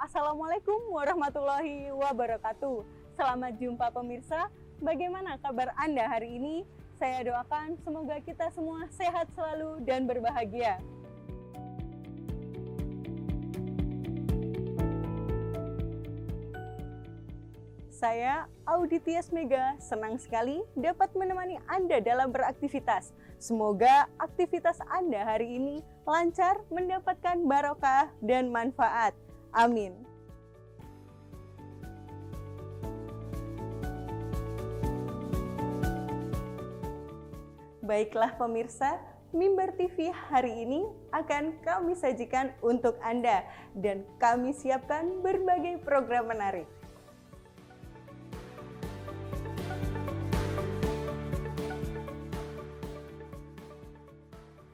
Assalamualaikum warahmatullahi wabarakatuh. Selamat jumpa pemirsa. Bagaimana kabar Anda hari ini? Saya doakan semoga kita semua sehat selalu dan berbahagia. Saya, Audi Tias Mega, senang sekali dapat menemani Anda dalam beraktivitas. Semoga aktivitas Anda hari ini lancar, mendapatkan barokah dan manfaat. Amin. Baiklah pemirsa, Mimbar TV hari ini akan kami sajikan untuk Anda dan kami siapkan berbagai program menarik.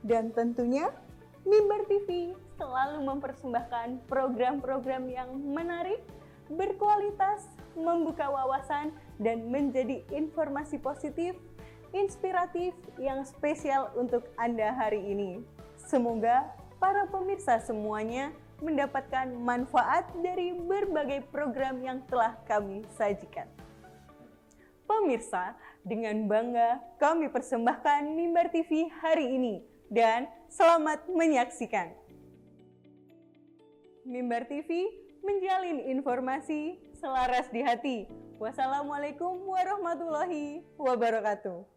Dan tentunya Mimbar TV selalu mempersembahkan program-program yang menarik, berkualitas, membuka wawasan, dan menjadi informasi positif, inspiratif yang spesial untuk Anda hari ini. Semoga para pemirsa semuanya mendapatkan manfaat dari berbagai program yang telah kami sajikan. Pemirsa, dengan bangga kami persembahkan Mimbar TV hari ini dan selamat menyaksikan. Mimbar TV menjalin informasi selaras di hati. Wassalamualaikum warahmatullahi wabarakatuh.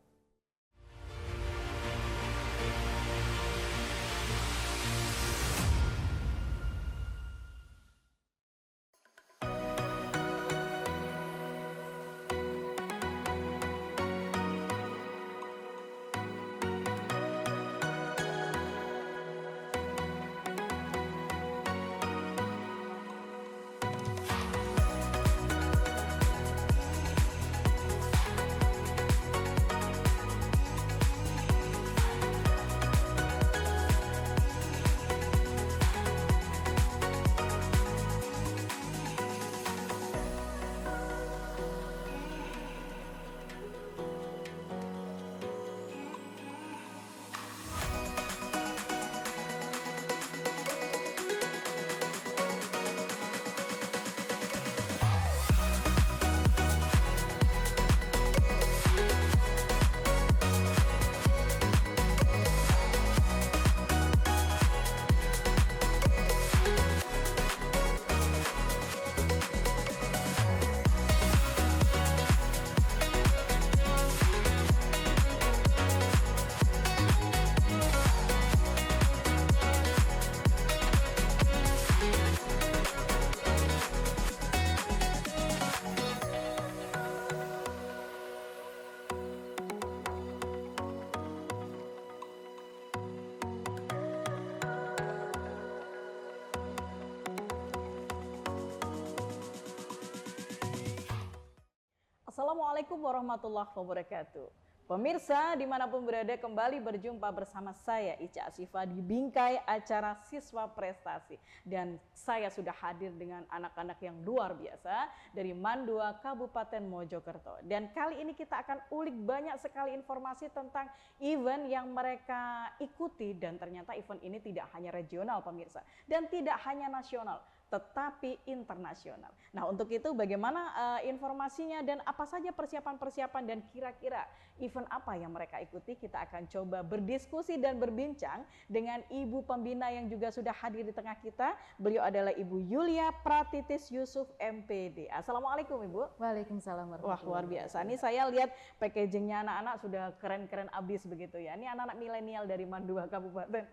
Assalamualaikum warahmatullahi wabarakatuh. Pemirsa dimanapun berada, kembali berjumpa bersama saya Ica Asifa di bingkai acara Siswa Prestasi. Dan saya sudah hadir dengan anak-anak yang luar biasa dari Mandua Kabupaten Mojokerto. Dan kali ini kita akan ulik banyak sekali informasi tentang event yang mereka ikuti. Dan ternyata event ini tidak hanya regional pemirsa, dan tidak hanya nasional, tetapi internasional. Nah, untuk itu bagaimana informasinya dan apa saja persiapan-persiapan dan kira-kira event apa yang mereka ikuti, kita akan coba berdiskusi dan berbincang dengan Ibu Pembina yang juga sudah hadir di tengah kita. Beliau adalah Ibu Yulia Pratitis Yusuf MPD. Assalamualaikum Ibu. Waalaikumsalam warahmatullahi Wah, luar biasa. Ini saya lihat packagingnya anak-anak sudah keren-keren abis begitu ya. Ini anak-anak milenial dari Mandua Kabupaten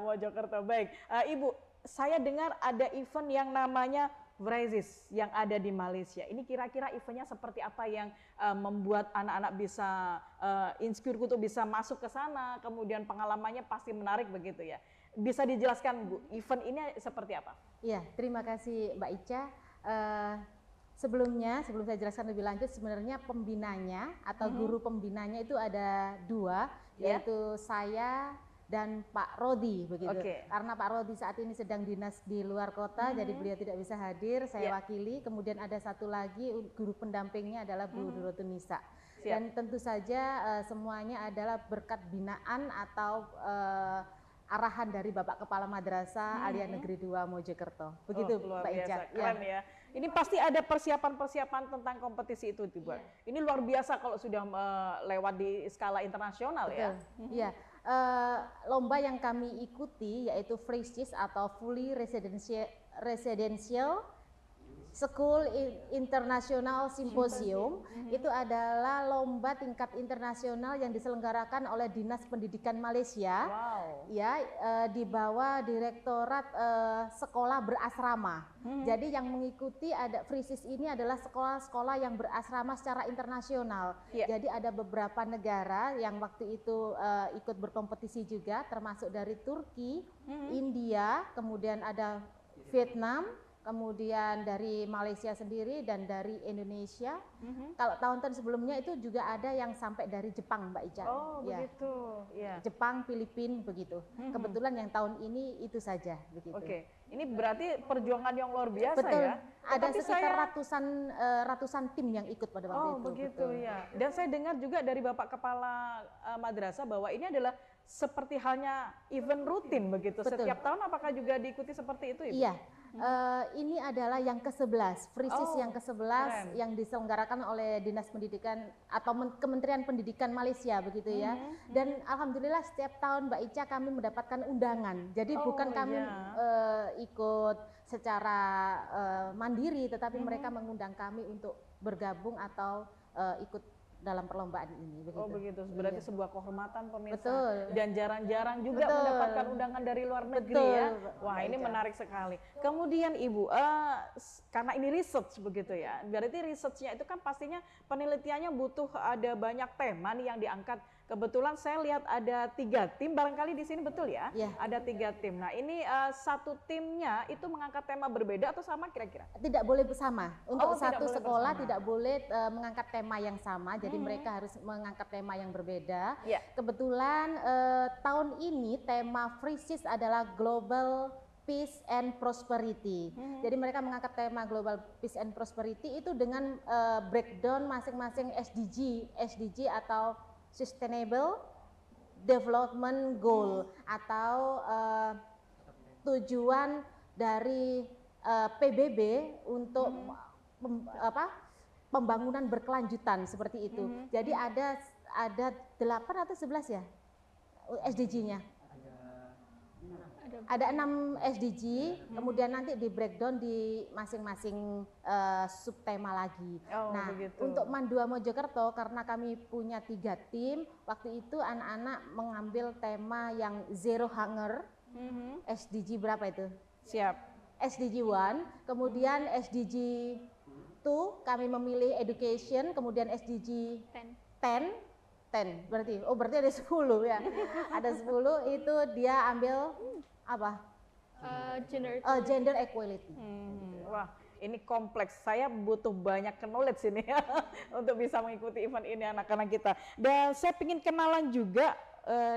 Mojokerto. Baik, Ibu, saya dengar ada event yang namanya Brazis yang ada di Malaysia. Ini kira-kira eventnya seperti apa yang membuat anak-anak bisa inspire untuk bisa masuk ke sana, kemudian pengalamannya pasti menarik begitu ya. Bisa dijelaskan Bu, event ini seperti apa? Iya, terima kasih Mbak Ica. Sebelum saya jelaskan lebih lanjut, sebenarnya pembinanya atau guru pembinanya itu ada dua, yaitu saya dan Pak Rodi begitu. Karena Pak Rodi saat ini sedang dinas di luar kota, jadi beliau tidak bisa hadir, saya wakili. Kemudian ada satu lagi guru pendampingnya adalah Bu Durotunisa. Dan tentu saja semuanya adalah berkat binaan atau arahan dari Bapak Kepala Madrasah Aliyah Negeri 2 Mojokerto. Begitu luar Mbak biasa, Ica. keren ya. Ini pasti ada persiapan-persiapan tentang kompetisi itu dibuat. Ini luar biasa kalau sudah lewat di skala internasional ya. Iya. Lomba yang kami ikuti yaitu FRISIS atau Fully Residential School International Symposium. Itu adalah lomba tingkat internasional yang diselenggarakan oleh Dinas Pendidikan Malaysia. Wow. Ya, di bawah Direktorat Sekolah Berasrama. Jadi yang mengikuti ada FRISIS ini adalah sekolah-sekolah yang berasrama secara internasional. Jadi ada beberapa negara yang waktu itu ikut berkompetisi juga, termasuk dari Turki, India, kemudian ada Vietnam, kemudian dari Malaysia sendiri dan dari Indonesia. Kalau tahun-tahun sebelumnya itu juga ada yang sampai dari Jepang, Mbak Ica. Oh, begitu. Ya. Jepang, Filipina begitu. Kebetulan yang tahun ini itu saja begitu. Oke. Ini berarti perjuangan yang luar biasa. Betul. Ya. Ada sekitar ratusan tim yang ikut pada waktu itu. Oh, begitu ya. Dan saya dengar juga dari Bapak Kepala Madrasah bahwa ini adalah seperti halnya event rutin begitu. Betul. Setiap tahun apakah juga diikuti seperti itu, Ibu? Iya. Ini adalah yang ke-11, FRISIS yang ke-11 keren. yang diselenggarakan oleh Dinas Pendidikan atau Kementerian Pendidikan Malaysia begitu ya. Dan alhamdulillah setiap tahun Mbak Ica kami mendapatkan undangan. Jadi bukan kami ikut secara mandiri, tetapi mereka mengundang kami untuk bergabung atau ikut dalam perlombaan ini. Begitu. Oh begitu, berarti sebuah kehormatan pemirsa. Betul. Dan jarang-jarang juga mendapatkan undangan dari luar negeri. Betul, ya. Mbak Wah ini Ica. menarik sekali. Kemudian Ibu, karena ini research begitu ya, berarti researchnya itu kan pastinya penelitiannya butuh ada banyak tema nih yang diangkat. Kebetulan saya lihat ada 3 tim, barangkali di sini betul ya? Iya. Ada 3 tim. Nah ini satu timnya itu mengangkat tema berbeda atau sama kira-kira? Tidak boleh bersama. Untuk tidak satu boleh sekolah bersama. tidak boleh mengangkat tema yang sama. Jadi mereka harus mengangkat tema yang berbeda. Ya. Kebetulan tahun ini tema FRISIS adalah Global Peace and Prosperity. Jadi mereka mengangkat tema Global Peace and Prosperity itu dengan breakdown masing-masing SDG atau Sustainable Development Goal atau tujuan dari PBB untuk pembangunan berkelanjutan seperti itu. Jadi ada 8 atau 11 ya SDG-nya. Ada 6 SDG, kemudian nanti di breakdown di masing-masing subtema lagi. Oh, nah, begitu. untuk Mandua Mojokerto karena kami punya 3 tim, waktu itu anak-anak mengambil tema yang Zero Hunger, SDG berapa itu? Siap. SDG 1, kemudian SDG 2 kami memilih Education, kemudian SDG 10 berarti ada 10 ya. Ada 10 itu dia ambil apa? Gender equality. Wah, ini kompleks. Saya butuh banyak knowledge ini ya untuk bisa mengikuti event ini anak-anak kita. Dan saya ingin kenalan juga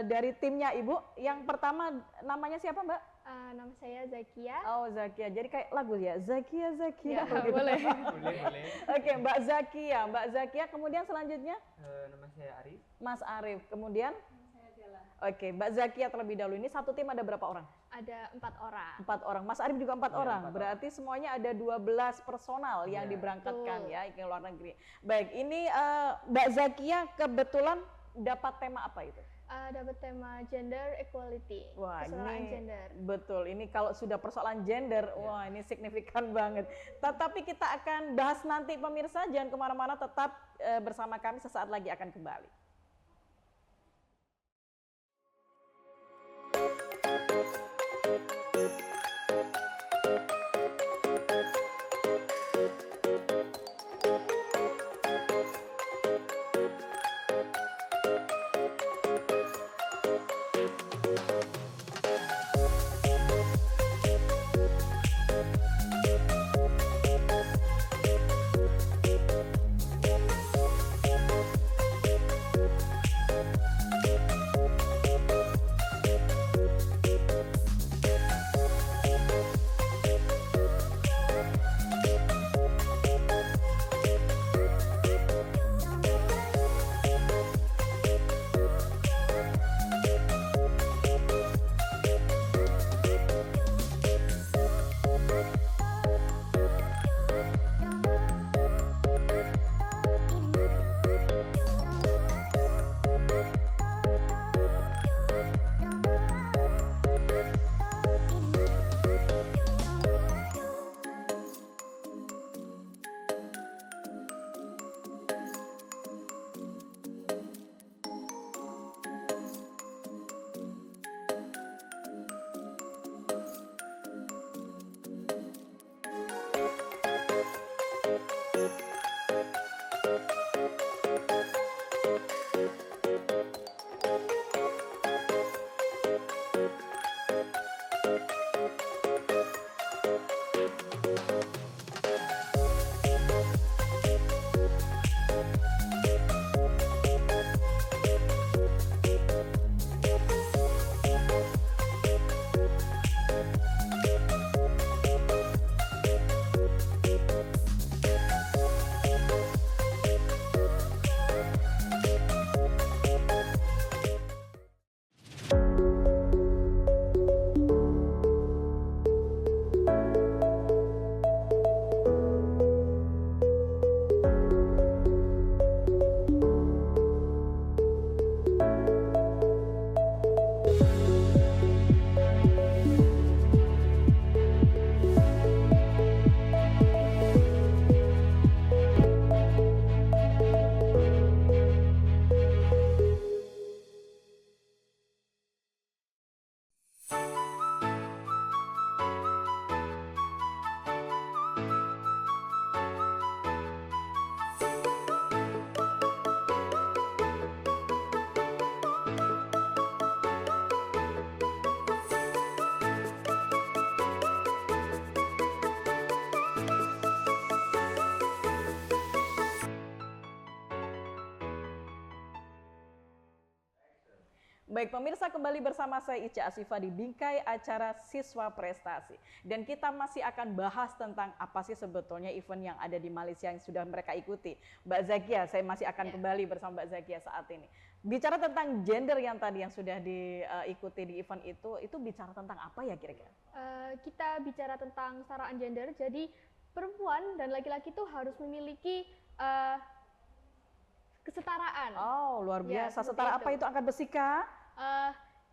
dari timnya Ibu. Yang pertama namanya siapa, Mbak? Nama saya Zakia. Oh, Zakia. Jadi kayak lagu ya, Zakia. Ya, begitu. boleh. Boleh. Oke, Mbak Zakia. Kemudian selanjutnya Nama saya Arif. Mas Arif. Kemudian Oke, Mbak Zakia terlebih dahulu. Ini satu tim ada berapa orang? Ada 4 orang. 4 orang. Mas Arif juga 4 Iya, orang. 4 Berarti semuanya ada 12 personal yang Iya. diberangkatkan Betul. ya ke luar negeri. Baik, ini Mbak Zakia kebetulan dapat tema apa itu? Dapat tema gender equality. Wah, kesetaraan ini gender. betul. Ini kalau sudah persoalan gender, wah ini signifikan banget. Tetapi kita akan bahas nanti pemirsa, jangan kemana-mana, tetap bersama kami, sesaat lagi akan kembali. Baik pemirsa, kembali bersama saya Ica Asifah di bingkai acara Siswa Prestasi. Dan kita masih akan bahas tentang apa sih sebetulnya event yang ada di Malaysia yang sudah mereka ikuti. Mbak Zakia, saya masih akan kembali bersama Mbak Zakia saat ini. Bicara tentang gender yang tadi yang sudah diikuti di event itu bicara tentang apa ya kira-kira? Kita bicara tentang kesetaraan gender, jadi perempuan dan laki-laki itu harus memiliki kesetaraan. Oh, luar biasa. seperti Setara apa itu angkat besi, Kak?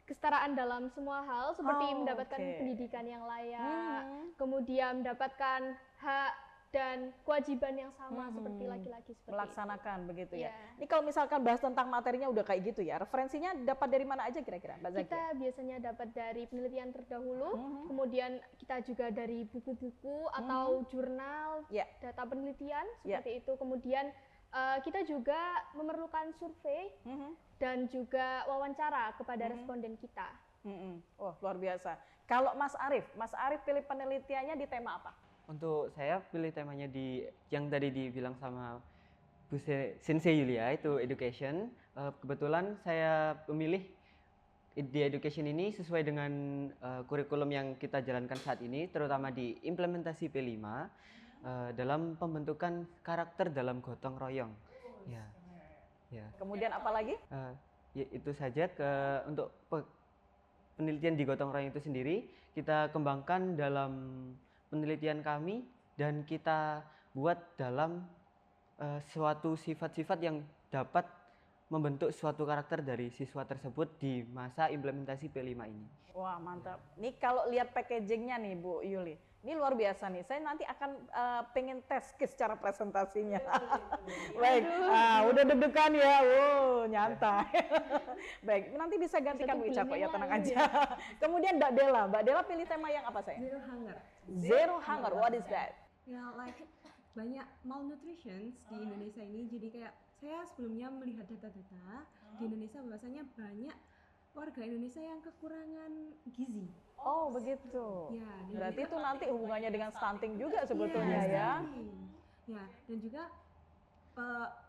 Kesetaraan dalam semua hal, seperti mendapatkan oke. pendidikan yang layak, kemudian mendapatkan hak dan kewajiban yang sama seperti laki-laki seperti Melaksanakan begitu ya. Iya. Ini kalau misalkan bahas tentang materinya udah kayak gitu ya, referensinya dapat dari mana aja kira-kira, Mbak itu. Zakia? Kita biasanya dapat dari penelitian terdahulu, kemudian kita juga dari buku-buku atau jurnal, Ya. data penelitian Ya. seperti itu. Kemudian kita juga memerlukan survei dan juga wawancara kepada responden kita. Oh, luar biasa. Kalau Mas Arif pilih penelitiannya di tema apa? Untuk saya pilih temanya yang tadi dibilang sama Bu Sensei Yulia itu education. Kebetulan saya memilih di education ini sesuai dengan kurikulum yang kita jalankan saat ini, terutama di implementasi P5 dalam pembentukan karakter dalam gotong royong. Ya. Kemudian apa lagi? Ya, itu saja untuk penelitian di gotong royong itu sendiri kita kembangkan dalam penelitian kami dan kita buat dalam suatu sifat-sifat yang dapat membentuk suatu karakter dari siswa tersebut di masa implementasi P5 ini. Wah, mantap. Nih kalau lihat packagingnya nih Bu Yuli, ini luar biasa nih. Saya nanti akan pengen tes secara presentasinya. Baik, udah deg-degan ya. Wow, nyantai. Baik, nanti bisa gantikan Bu Ica kok ya, tenang aja. Kemudian Mbak Dela pilih tema yang apa saya? Zero hunger. Zero hunger, what is that? Ya, like banyak malnutrition di Indonesia ini. Jadi kayak saya sebelumnya melihat data-data di Indonesia bahwasanya banyak warga Indonesia yang kekurangan gizi. Oh, begitu. Ya, dan Berarti juga- itu nanti hubungannya dengan stunting juga sebetulnya Iya, ya. stunting. Ya, dan juga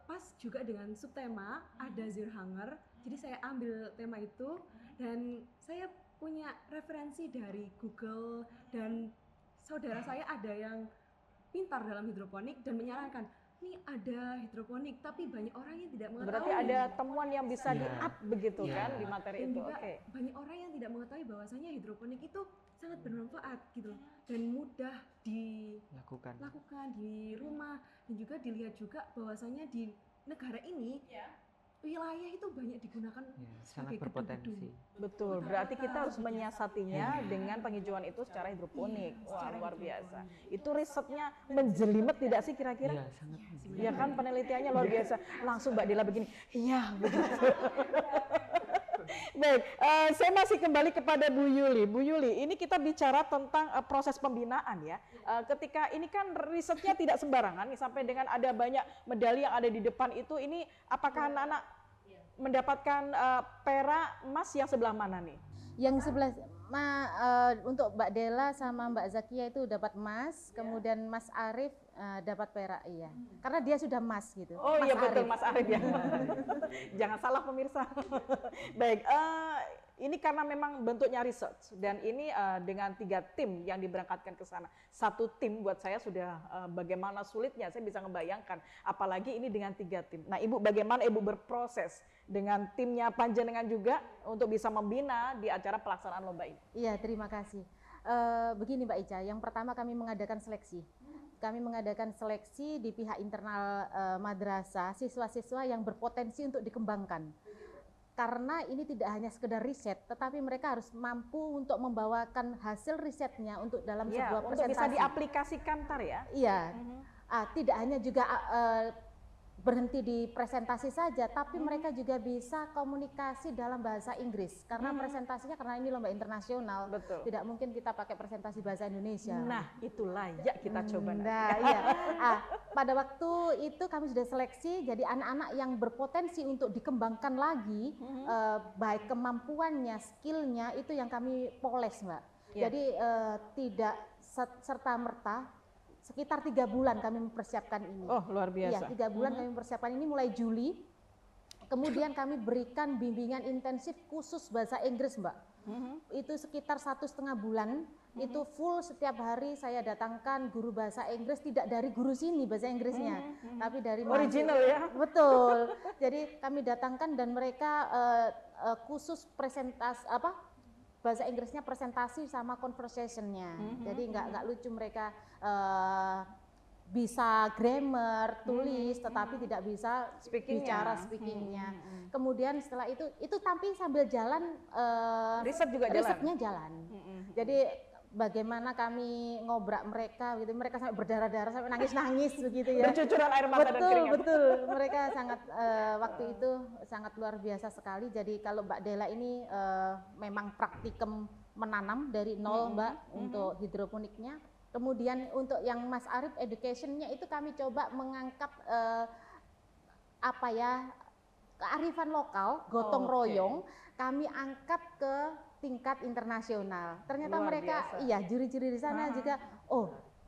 pas juga dengan subtema ada zero hunger. Jadi saya ambil tema itu dan saya punya referensi dari Google dan saudara saya ada yang pintar dalam hidroponik dan menyarankan, nih ada hidroponik tapi banyak orang yang tidak mengetahui. Berarti ada temuan yang bisa Iya. di-up begitu Iya. kan di materi Dan itu. juga Oke. banyak orang yang tidak mengetahui bahwasanya hidroponik itu sangat bermanfaat gitu loh, dan mudah dilakukan Lakukan. di rumah, dan juga dilihat juga bahwasanya di negara ini wilayah itu banyak digunakan Ya, sangat sebagai berpotensi. gedung-gedung. Betul, berarti kita harus menyiasatinya dengan penghijauan itu secara hidroponik. Wah, luar biasa. Itu risetnya menjelimet tidak sih kira-kira? Iya, sangat. Ya kan, penelitiannya luar biasa. Langsung Mbak Dela begini, iya begitu. Baik, saya masih kembali kepada Bu Yuli. Bu Yuli, ini kita bicara tentang proses pembinaan ya. Ketika ini kan risetnya tidak sembarangan, nih, sampai dengan ada banyak medali yang ada di depan itu, ini apakah anak-anak mendapatkan perak, emas yang sebelah mana nih? Yang sebelah Untuk Mbak Dela sama Mbak Zakia itu dapat emas, kemudian Mas Arif dapat perak, iya. Karena dia sudah emas gitu. Oh Mas iya betul Arif. Mas Arif ya. Jangan salah pemirsa. Baik, ini karena memang bentuknya research dan ini dengan 3 tim yang diberangkatkan ke sana. 1 tim buat saya sudah bagaimana sulitnya, saya bisa membayangkan. Apalagi ini dengan 3 tim. Nah Ibu, bagaimana Ibu berproses dengan timnya Panjenengan juga untuk bisa membina di acara pelaksanaan lomba ini? Iya, terima kasih. Begini Mbak Ica, yang pertama kami mengadakan seleksi. Kami mengadakan seleksi di pihak internal madrasah, siswa-siswa yang berpotensi untuk dikembangkan. Karena ini tidak hanya sekedar riset, tetapi mereka harus mampu untuk membawakan hasil risetnya untuk dalam Ya, sebuah untuk presentasi. bisa diaplikasikan ntar ya. Iya, tidak hanya juga berhenti di presentasi saja, tapi mereka juga bisa komunikasi dalam bahasa Inggris. Karena presentasinya, karena ini lomba internasional, Betul. tidak mungkin kita pakai presentasi bahasa Indonesia. Nah itu layak kita coba nanti. Nah, iya. Pada waktu itu kami sudah seleksi, jadi anak-anak yang berpotensi untuk dikembangkan lagi, baik kemampuannya, skillnya, itu yang kami poles, Mbak. Iya. Jadi tidak serta-merta, sekitar 3 bulan kami mempersiapkan ini. Oh luar biasa. Iya, 3 bulan kami mempersiapkan ini mulai Juli. Kemudian kami berikan bimbingan intensif khusus bahasa Inggris, Mbak. Itu sekitar 1,5 bulan. Itu full setiap hari saya datangkan guru bahasa Inggris, tidak dari guru sini bahasa Inggrisnya, tapi dari Original ya. Betul. Jadi kami datangkan dan mereka khusus presentasi bahasa Inggrisnya presentasi sama conversationnya. Jadi nggak lucu, mereka bisa grammar, tulis, tetapi tidak bisa bicara speakingnya. Kemudian setelah itu tapi sambil jalan Riset juga jalan. risetnya jalan. Jadi bagaimana kami ngobrak mereka gitu, mereka sampai berdarah-darah, sampai nangis-nangis begitu ya. Bercucuran air mata dan keringat. Betul, mereka sangat waktu itu sangat luar biasa sekali. Jadi kalau Mbak Dela ini memang praktikum menanam dari nol, Mbak, untuk hidroponiknya. Kemudian untuk yang Mas Arif educationnya itu kami coba mengangkat kearifan lokal, gotong royong, kami angkat ke tingkat internasional. Ternyata Luar mereka, biasa. juri-juri di sana juga,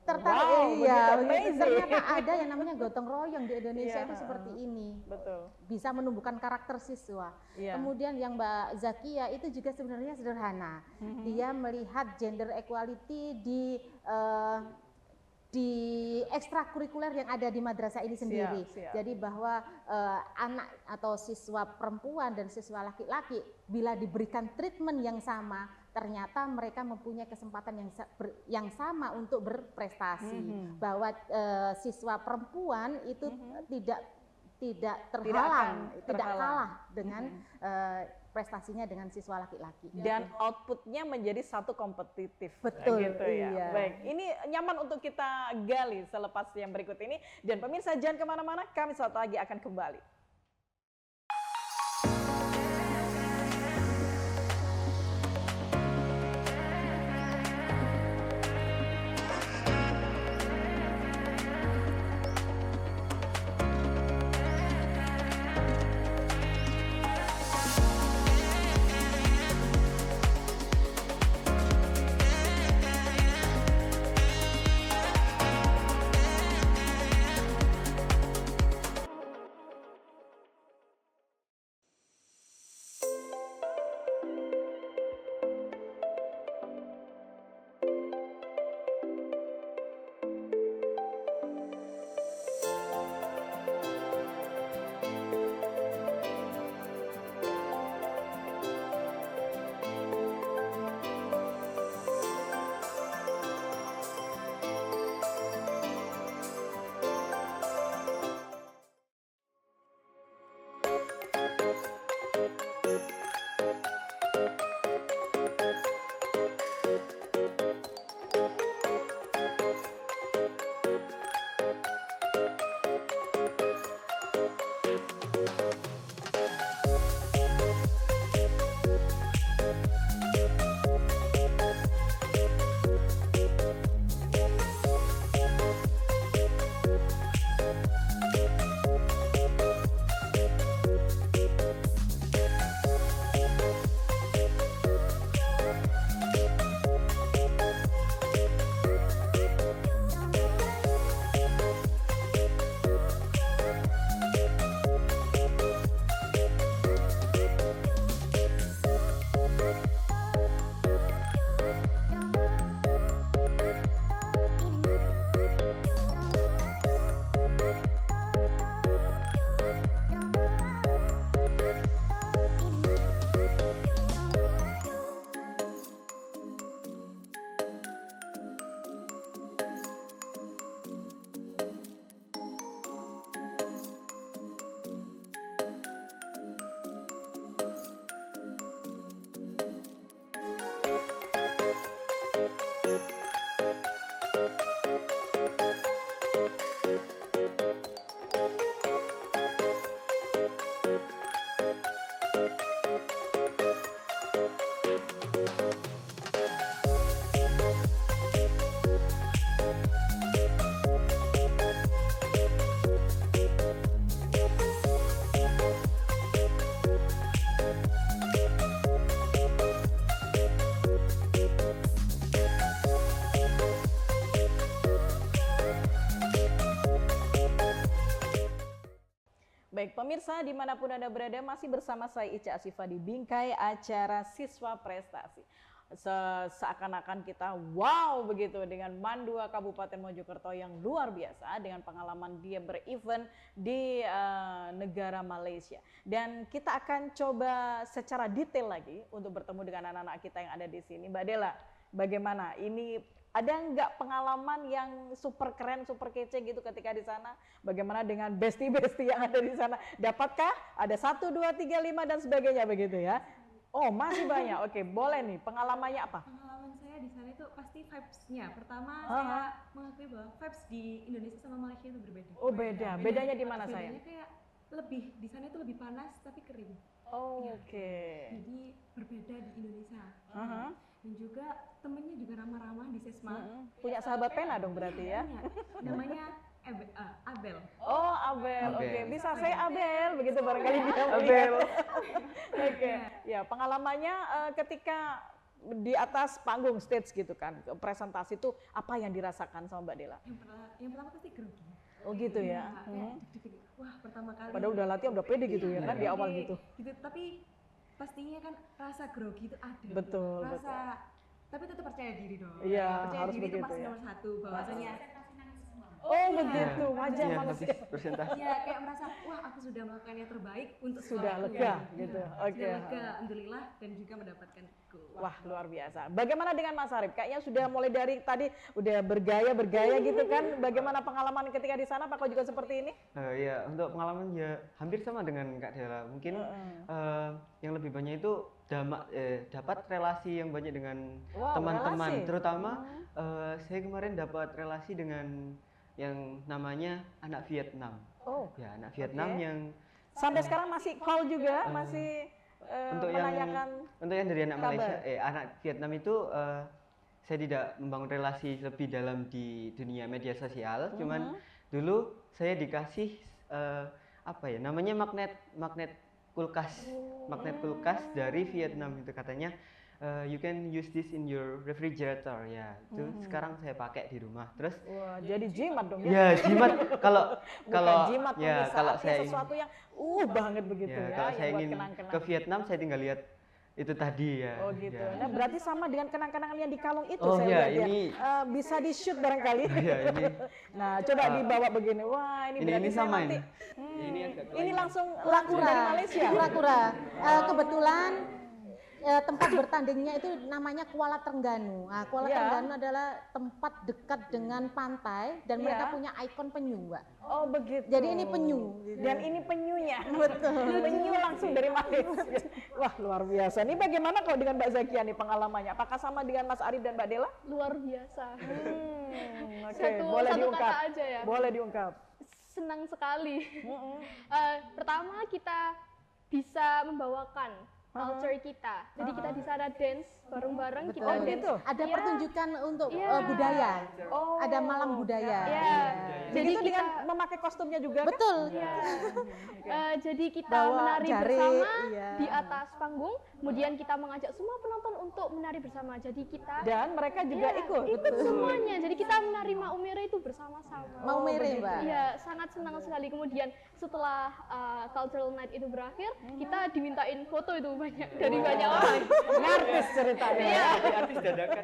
tertarik, Wow, begitu amazing. ternyata ada yang namanya gotong royong di Indonesia Iya. itu seperti ini. Betul. Bisa menumbuhkan karakter siswa. Iya. Kemudian yang Mbak Zakia itu juga sebenarnya sederhana. Dia melihat gender equality di ekstrakurikuler yang ada di madrasah ini sendiri. Siap. Jadi bahwa anak atau siswa perempuan dan siswa laki-laki bila diberikan treatment yang sama, ternyata mereka mempunyai kesempatan yang sama untuk berprestasi. Bahwa siswa perempuan itu tidak terhalang, tidak kalah dengan prestasinya dengan siswa laki-laki. Dan outputnya menjadi satu kompetitif. Betul, Gitu ya. iya. Baik, ini nyaman untuk kita gali selepas yang berikut ini. Dan pemirsa jangan kemana-mana, kami suatu lagi akan kembali. Baik, pemirsa dimanapun Anda berada, masih bersama saya Ica Asifah di bingkai acara Siswa Prestasi. Seakan-akan kita wow begitu dengan Mandua Kabupaten Mojokerto yang luar biasa dengan pengalaman dia berevent di negara Malaysia. Dan kita akan coba secara detail lagi untuk bertemu dengan anak-anak kita yang ada di sini. Mbak Dela, bagaimana? Ini ada nggak pengalaman yang super keren, super kece gitu ketika di sana? Bagaimana dengan bestie-bestie yang ada di sana? Dapatkah? Ada 1, 2, 3, 5 dan sebagainya begitu ya? Oh, masih banyak. Oke, boleh nih. Pengalamannya apa? Pengalaman saya di sana itu pasti vibes-nya. Pertama, saya mengakui bahwa vibes di Indonesia sama Malaysia itu berbeda. Oh, beda. Bedanya di mana, sayang? Bedanya kayak lebih, di sana itu lebih panas tapi kering. Oh, oke. Jadi berbeda di Indonesia. Dan juga temennya juga ramah-ramah di Sesma. Punya sahabat pena dong berarti ya? Punya. Namanya Abel. Oh, Abel. Oke, Abel. bisa saya Abel begitu barangkali dia Abel. Oke. Ya, pengalamannya ketika di atas panggung stage gitu kan, presentasi itu apa yang dirasakan sama Mbak Dela? Yang pertama pasti grogi. Oh gitu ya. Kayak deg-degan. Wah, pertama kali. Padahal udah latihan, udah pede gitu ya kan di awal Oke, gitu. Tapi pastinya kan rasa grogi itu ada. Betul, Tapi tetap percaya diri dong. Iya, percaya harus diri itu begitu pasti ya. nomor satu bahwasanya. Oh begitu, wajar Iya, manusia. habis presentasi. Iya, kayak merasa wah aku sudah melakukan yang terbaik untuk Sudah sekolahku. lega gitu. Oke. Sudah lega, alhamdulillah, dan juga mendapatkan goal. Wah, luar biasa. Bagaimana dengan Mas Arif? Kayaknya sudah mulai dari tadi udah bergaya gitu kan. Bagaimana pengalaman ketika di sana? Apakah juga seperti ini? Ya, untuk pengalaman ya hampir sama dengan Kak Dela. Mungkin yang lebih banyak itu dapat relasi yang banyak dengan Wow, teman-teman. relasi. Terutama saya kemarin dapat relasi dengan yang namanya anak Vietnam. Oh, Ya, anak Vietnam Oke. yang sampai sekarang masih call juga, masih untuk menanyakan. yang dari anak kabar. Malaysia, anak Vietnam itu saya tidak membangun relasi lebih dalam di dunia media sosial. Cuman dulu saya dikasih apa ya namanya magnet kulkas dari Vietnam itu katanya you can use this in your refrigerator ya itu sekarang saya pakai di rumah terus Wah, jadi jimat dong ya. ya jimat kalau Bukan jimat ya pemirsa, kalau artinya saya ingin sesuatu yang banget begitu ya ya. kalau yang saya buat ingin kenang-kenang. ke Vietnam saya tinggal lihat itu tadi ya. Oh gitu. Ya. Nah berarti sama dengan kenang-kenangan yang di kalung itu Oh, saya iya, lihat ya. ini- Bisa di shoot barangkali. Ya, ini Nah coba dibawa begini. Wah ini berarti ini saya sama nanti. ini. Ini agak Ini lain. langsung Kura-kura. dari Malaysia. Kura-kura. Kebetulan tempat bertandingnya itu namanya Kuala Trengganu. Nah, Kuala Ya. Trengganu adalah tempat dekat dengan pantai dan mereka Ya. punya ikon penyu, Mbak. Oh begitu. Jadi ini penyu. Dan ini penyunya. Betul. Penyu langsung dari Malaysia. Wah luar biasa. Ini bagaimana kalau dengan Mbak Zakia nih pengalamannya? Apakah sama dengan Mas Arif dan Mbak Dela? Luar biasa. Oke, Satu- boleh satu diungkap. kata aja ya. Boleh diungkap. Senang sekali. Pertama kita bisa membawakan culture kita. Jadi kita di sana dance bareng-bareng, kita Oh, dance. gitu? Ada Iya. pertunjukan untuk Iya. budaya. Oh. Ada malam budaya. Iya. Jadi Jadi dengan kita memakai kostumnya juga kan? Betul. jadi kita Bawa menari jari, bersama iya. di atas panggung, kemudian kita mengajak semua penonton untuk menari bersama. Jadi kita Dan mereka juga Iya, ikut. ikut semuanya. Jadi kita menari Maumere itu bersama-sama. Mau mere, Mbak. Iya, sangat senang sekali. Kemudian setelah cultural night itu berakhir, kita dimintain foto itu banyak dari banyak orang. Ngartis ceritanya. Iya. Artis dadakan.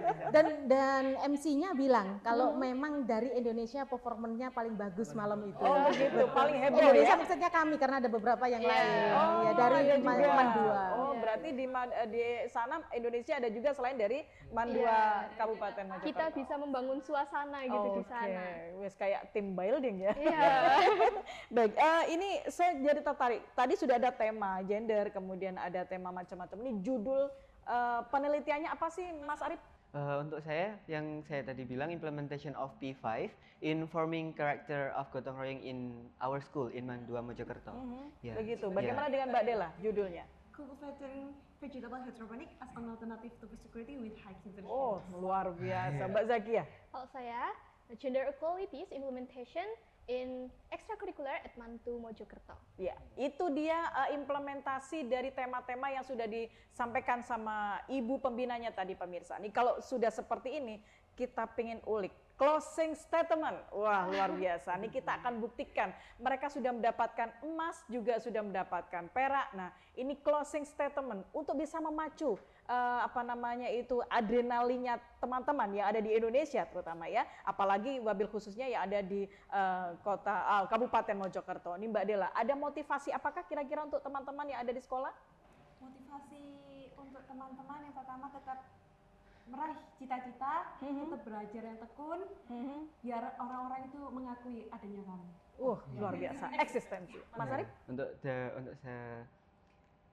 Dan MC-nya bilang kalau memang dari Indonesia performanya paling bagus malam itu. Oh begitu, paling heboh Indonesia ya. maksudnya kami karena ada beberapa yang lain. Oh, Ya dari ada juga. Mandua. Oh, berarti di sana Indonesia ada juga selain dari Mandua Kabupaten Mojokerto. Kita bisa membangun suasana gitu di sana. Wes kayak team building ya. Iya. Baik, ini saya jadi tertarik. Tadi sudah ada tema gender, kemudian ada tema macam-macam. Ini judul penelitiannya apa sih, Mas Arif? Untuk saya, yang saya tadi bilang implementation of P5 in forming character of gotong royong in our school in Mandua Mojokerto. Ya. Begitu. Ya. Bagaimana dengan Mbak Dela judulnya? Cultivating vegetable hydroponic as an alternative to food security with high nutrition. Oh, luar biasa. Mbak Zakia. Kalau saya, gender equalities implementation in extracurricular at Mantu Mojokerto. Ya, itu dia implementasi dari tema-tema yang sudah disampaikan sama ibu pembinanya tadi pemirsa. Nih kalau sudah seperti ini, kita pengen ulik closing statement. Wah, luar biasa. Ini kita akan buktikan. Mereka sudah mendapatkan emas, juga sudah mendapatkan perak. Nah, ini closing statement untuk bisa memacu adrenalinnya teman-teman yang ada di Indonesia terutama ya. Apalagi wabil khususnya yang ada di Kabupaten Mojokerto. Ini Mbak Dela, ada motivasi apakah kira-kira untuk teman-teman yang ada di sekolah? Motivasi untuk teman-teman yang pertama tetap meraih cita-cita, tetap belajar yang tekun, biar orang-orang itu mengakui adanya kami. Luar biasa, eksistensi. Mas Arif?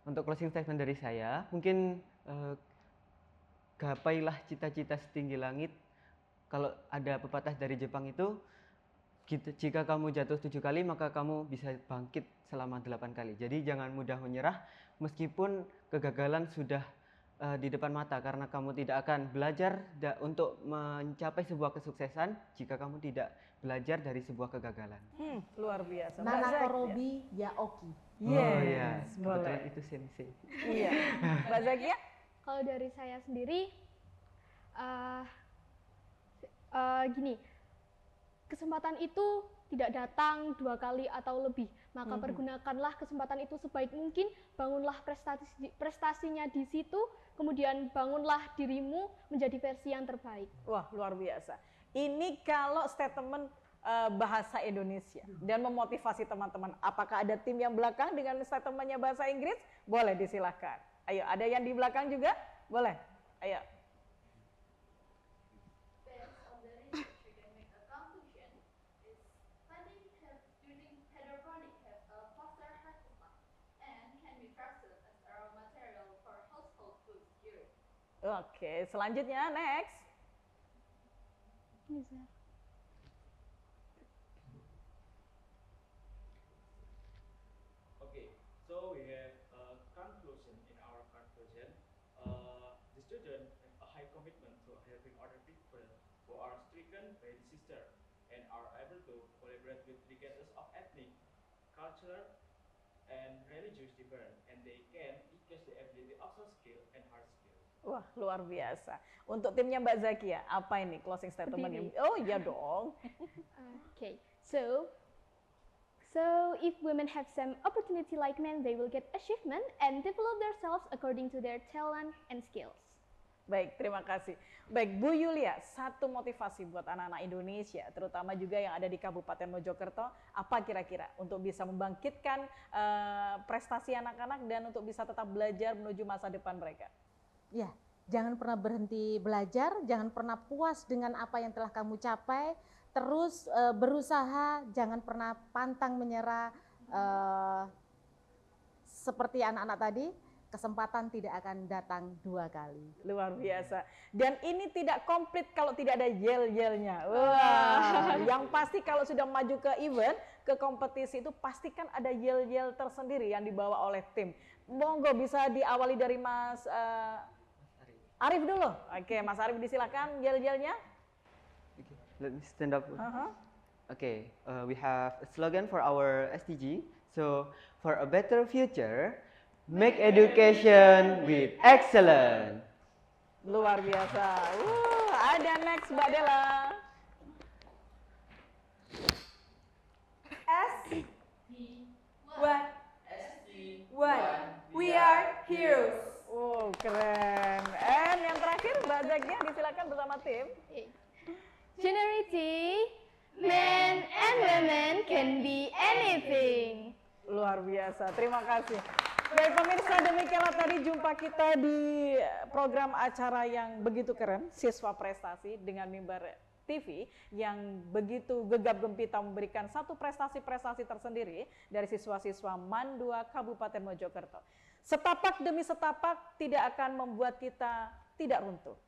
Untuk closing statement dari saya, mungkin gapailah cita-cita setinggi langit. Kalau ada pepatah dari Jepang itu, jika kamu jatuh 7 kali, maka kamu bisa bangkit selama 8 kali. Jadi jangan mudah menyerah, meskipun kegagalan sudah di depan mata, karena kamu tidak akan belajar untuk mencapai sebuah kesuksesan jika kamu tidak belajar dari sebuah kegagalan. Luar biasa. Nana Korobi Yaoki. Yes, kebetulan boleh. itu sensei. Iya. Mbak Zakia? Kalau dari saya sendiri, gini, kesempatan itu tidak datang 2 kali atau lebih, maka pergunakanlah kesempatan itu sebaik mungkin, bangunlah prestasinya di situ, kemudian bangunlah dirimu menjadi versi yang terbaik. Wah, luar biasa. Ini kalau statement bahasa Indonesia dan memotivasi teman-teman. Apakah ada tim yang belakang dengan statementnya bahasa Inggris? Boleh disilahkan. Ayo, ada yang di belakang juga? Boleh. Ayo. Oke, selanjutnya next. Okay, so we have a conclusion in our conclusion. The student have a high commitment to helping other people who are stricken by disaster and are able to collaborate with regardless of ethnic, cultural, and religious difference, and they can increase the ability of soft skill and hard skill. Wah, luar biasa. Untuk timnya Mbak Zakia, apa ini closing statement-nya? Oh iya dong. Okay, so if women have some opportunity like men, they will get achievement and develop themselves according to their talent and skills. Baik, terima kasih. Baik, Bu Yulia, satu motivasi buat anak-anak Indonesia, terutama juga yang ada di Kabupaten Mojokerto, apa kira-kira untuk bisa membangkitkan prestasi anak-anak dan untuk bisa tetap belajar menuju masa depan mereka? Ya, jangan pernah berhenti belajar, jangan pernah puas dengan apa yang telah kamu capai, terus berusaha, jangan pernah pantang menyerah. Seperti anak-anak tadi, kesempatan tidak akan datang 2 kali. Luar biasa. Dan ini tidak komplit kalau tidak ada yel-yelnya. Wah, yang pasti kalau sudah maju ke event, ke kompetisi itu pastikan ada yel-yel tersendiri yang dibawa oleh tim. Monggo bisa diawali dari Mas Arif dulu. Oke, Mas Arif disilakan yel-yelnya. Okay, let me stand up. Okay, we have a slogan for our SDG. So, for a better future, make education with excellence. Luar biasa. Ada next Mbak Dela. We are heroes. Oh, keren. And yang terakhir Mbak Zakia disilakan bersama tim. Generity, men and women can be anything. Luar biasa, terima kasih. Baik pemirsa, demikianlah tadi jumpa kita di program acara yang begitu keren, Siswa Prestasi dengan Mimbar TV yang begitu gegap gempita memberikan satu prestasi-prestasi tersendiri dari siswa-siswa MAN 2 Kabupaten Mojokerto. Setapak demi setapak tidak akan membuat kita tidak runtuh.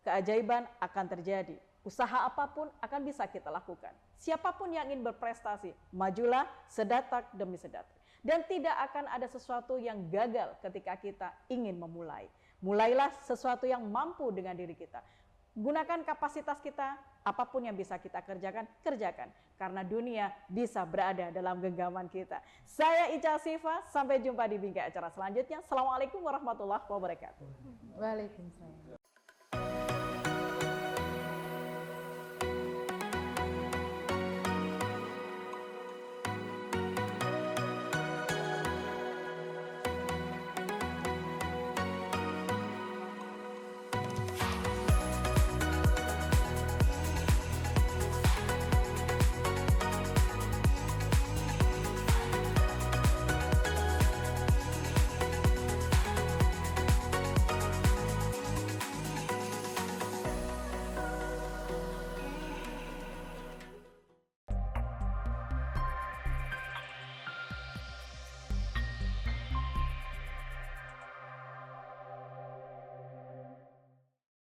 Keajaiban akan terjadi. Usaha apapun akan bisa kita lakukan. Siapapun yang ingin berprestasi, majulah sedatak demi sedatak. Dan tidak akan ada sesuatu yang gagal ketika kita ingin memulai. Mulailah sesuatu yang mampu dengan diri kita. Gunakan kapasitas kita, apapun yang bisa kita kerjakan, kerjakan. Karena dunia bisa berada dalam genggaman kita. Saya Ica Sifa, sampai jumpa di bingkai acara selanjutnya. Assalamualaikum warahmatullahi wabarakatuh. Waalaikumsalam.